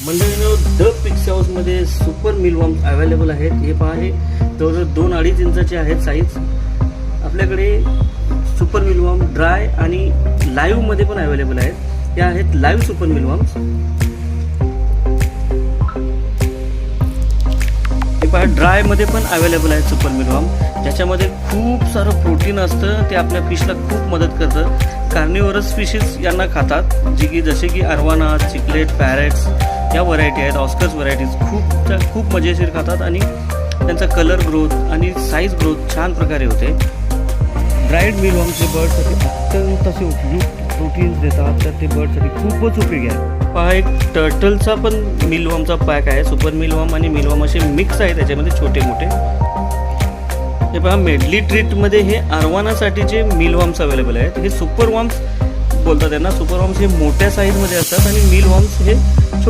मंडळींनो, the पिक्स हाऊसमध्ये super मिलवॉर्म्स available आहेत. हे पहा, हे जवळजवळ 2-2.5 इंचाचे आहेत साईज. आपल्याकडे सुपर मिलवॉर्म ड्राय आणि लाईव्हमध्ये पण अवेलेबल आहेत. हे आहेत लाईव्ह सुपर मिलवॉर्म्स. हे पहा, ड्रायमध्ये पण अवेलेबल आहेत सुपर मिलवॉर्म, ज्याच्यामध्ये खूप सारं प्रोटीन असतं. ते आपल्या फिशला खूप मदत करतं. कार्निवरस फिशेस यांना खातात, जसे की अरवाना, चिकलेट, पॅरेट्स या व्हरायटी आहेत. ऑस्कर्स व्हरायटीज खूप मजेशीर खातात आणि त्यांचा कलर ग्रोथ आणि साईज ग्रोथ छान प्रकारे होते. ड्राईड मिलवॉर्मचे बर्डसाठी अत्यंत असे उपयुक्त प्रोटीन्स देतात, तर ते बर्डसाठी खूपच उपयोगी आहे. पहा, एक टर्टलचा पण मिलवॉर्मचा पॅक आहे. सुपर मिलवॉर्म आणि मिलवॉर्म असे मिक्स आहे त्याच्यामध्ये, छोटे मोठे. हे पहा, मेडली ट्रीटमध्ये हे अरवानासाठीचे मिलवॉर्म्स अवेलेबल आहेत. हे सुपर वॉर्म्स बोलतात त्यांना. सुपर वॉर्म्स हे मोठ्या साईजमध्ये असतात आणि मिलवॉर्म्स हे